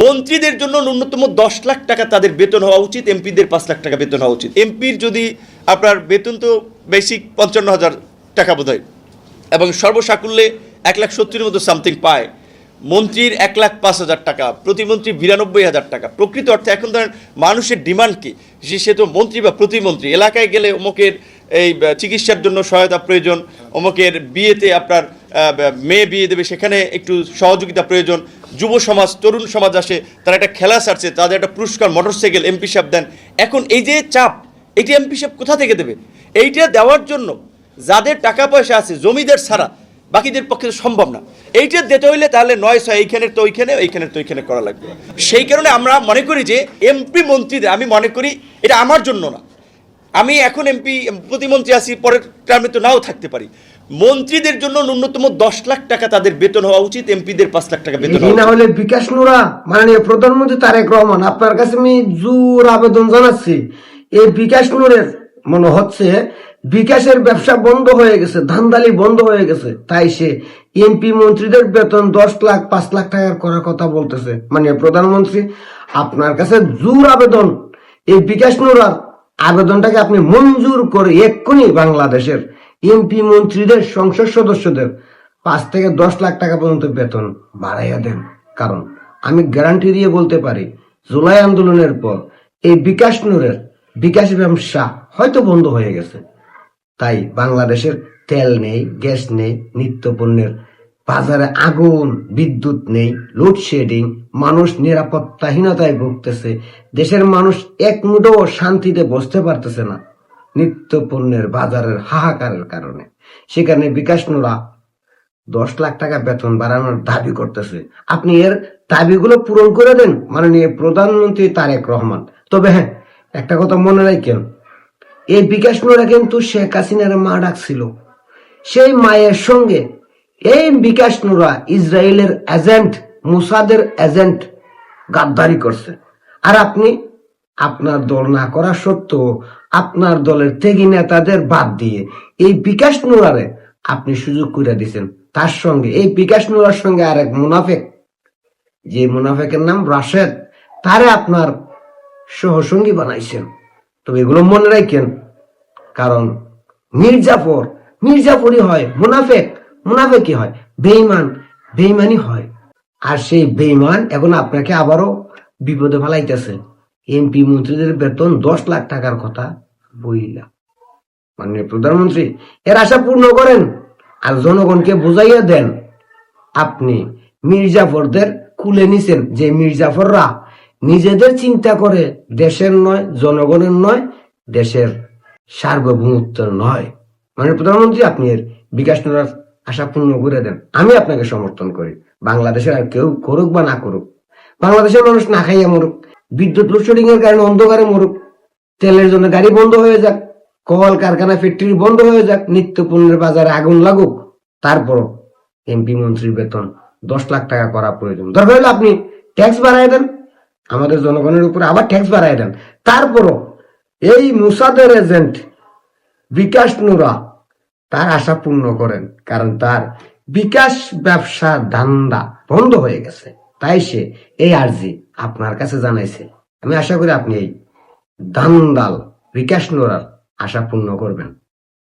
মন্ত্রীদের জন্য ন্যূনতম 10 লাখ টাকা তাদের বেতন হওয়া উচিত, এমপিদের 5 লাখ টাকা বেতন হওয়া উচিত। এমপির যদি আপনার বেতন তো বেসিক 55,000 টাকা বোধ হয়, এবং সর্বসাকুল্যে 1,70,000 মতো সামথিং পায়। মন্ত্রীর 1,05,000 টাকা, প্রতিমন্ত্রী 92,000 টাকা। প্রকৃত অর্থে এখন ধরেন মানুষের ডিমান্ড কি, সে তো মন্ত্রী বা প্রতিমন্ত্রী, এলাকায় গেলে অমুকের এই চিকিৎসার জন্য সহায়তা প্রয়োজন, অমুকের বিয়েতে আপনার মেয়ে বিয়ে দেবে, সেখানে একটু সহযোগিতা প্রয়োজন, যুব সমাজ তরুণ সমাজ আসে, তারা একটা খেলা সারছে, তাদের একটা পুরস্কার মোটরসাইকেল এমপি সাহেব দেন। এখন এই যে চাপ, এটি এমপি সাহেব কোথা থেকে দেবে? এইটা দেওয়ার জন্য যাদের টাকা পয়সা আছে জমিদার ছাড়া বাকিদের পক্ষে সম্ভব না। এইটা দিতে হইলে তাহলে 900 এইখানের তো ওইখানে, এইখানের তো ওইখানে করা লাগবে। সেই কারণে আমরা মনে করি যে এমপি মন্ত্রীদের, আমি মনে করি এটা আমার জন্য না, আমি এখন এমপি প্রতিমন্ত্রী আছি, পরের টার্মে তো নাও থাকতে পারি, মন্ত্রীদের জন্য ন্যূনতম 10 লাখ টাকা তাদের বেতন হওয়া উচিত, এমপিদের 5 লাখ টাকা বেতন হওয়া উচিত। না হলে বিকাশ নুরা মাননীয় প্রধানমন্ত্রী তারেক রহমান, আপনার কাছে আমি জোর আবেদন জানাচ্ছি, এই বিকাশ নুরের মনে হচ্ছে বিকাশের ব্যবসা বন্ধ হয়ে গেছে, ধান্দালি বন্ধ হয়ে গেছে, তাই সে এমপি মন্ত্রীদের বেতন 10 লাখ 5 লাখ টাকার করার কথা বলতেছে। মাননীয় প্রধানমন্ত্রী, আপনার কাছে জোর আবেদন, এই বিকাশ নুরার আবেদনটাকে আপনি মঞ্জুর করে এক্ষুনি বাংলাদেশের এমপি মন্ত্রীদের, সংসদ সদস্যদের 5 থেকে 10 লাখ টাকা পর্যন্ত বেতন বাড়াইয়া দেন। কারণ আমি গ্যারান্টি দিয়ে বলতে পারি, জুলাই আন্দোলনের পর এই বিকাশ নুরের বিকাশ ব্যবসা হয়তো বন্ধ হয়ে গেছে। তাই বাংলাদেশের তেল নেই, গ্যাস নেই, নিত্য পণ্যের বাজারে আগুন, বিদ্যুৎ নেই, লোডশেডিং, মানুষ নিরাপত্তাহীনতায় ভুগতেছে, দেশের মানুষ এক মুঠো শান্তিতে বসতে পারতেছে না নিত্য পণ্যের বাজারের হাহাকারের কারণে। সেখানে বিকাশ নুরা 10 লাখ টাকা বেতন বাড়ানোর দাবি করতেছে। আপনি এর দাবিগুলো পূরণ করে দেন মাননীয় প্রধানমন্ত্রী তারেক রহমান। তবে হ্যাঁ, একটা কথা মনে রাখেন, এই বিকাশ নুরা কিন্তু শেখ হাসিনার মা ডাকছিল, সেই মায়ের সঙ্গে এই বিকাশ নুরা ইসরায়েলের এজেন্ট, মুসাদের এজেন্ট গাদ্দারি করছে। আর আপনি আপনার দল না করা সত্ত্বেও আপনার দলের ত্যাগী নেতাদের বাদ দিয়ে এই বিকাশ নুরারে আপনি সুযোগ করে দিচ্ছেন। তার সঙ্গে এই বিকাশ নুরার সঙ্গে আরেক মুনাফেক, যে মুনাফেকের নাম রাশেদ, তারে আপনার সহসঙ্গী বানাইছেন। তবে এগুলো মনে রাখেন, কারণ মির্জাফরই হয় মুনাফেক, মুনাফেকই হয় বেঈমান, বেঈমানই হয়। আর সেই বেঈমান এখন আপনাকে আবারও বিপদে ফেলাইতেছে। এমপি মন্ত্রীদের বেতন 10 লাখ টাকার কথা বইলা। মাননীয় প্রধানমন্ত্রী, এর আশা পূর্ণ করেন আর জনগণকে বুঝাইয়া দেন আপনি মির্জাফরদের কুলে নিছেন, যে মির্জাফররা নিজেদের চিন্তা করে, দেশের নয়, জনগণের নয়, দেশের সার্বভৌমত্বের নয়। মাননীয় প্রধানমন্ত্রী, আপনি এর বিকাশ নুরার আশা পূর্ণ করে দেন। আমি আপনাকে সমর্থন করি। বাংলাদেশের আর কেউ করুক বা না করুক, বাংলাদেশের মানুষ না খাইয়া মরুক, বিদ্যুৎ লোডশেডিং এর কারণে অন্ধকারে মরুক, তেলের জন্য গাড়ি বন্ধ হয়ে যাক, কল কারখানা ফ্যাক্টরি বন্ধ হয়ে যাক, নিত্য পণ্যের বাজারে আগুন লাগুক, তারপরও এমপি মন্ত্রীর বেতন 10 লাখ টাকা করা প্রয়োজন। দরকার হলে আপনি ট্যাক্স বাড়াই দেন, আমাদের জনগণের উপরে আবার ট্যাক্স বাড়াই দেন, তারপরও এই মুসাদের এজেন্ট বিকাশ নুরা তার আশা পূর্ণ করেন। কারণ তার বিকাশ ব্যবসা ধান্দা বন্ধ হয়ে গেছে, তাই সে এই আর্জি আপনার কাছে জানাইছে। আমি আশা করি আপনি এই দান্দাল বিকাশ নুরার আশা পূর্ণ করবেন।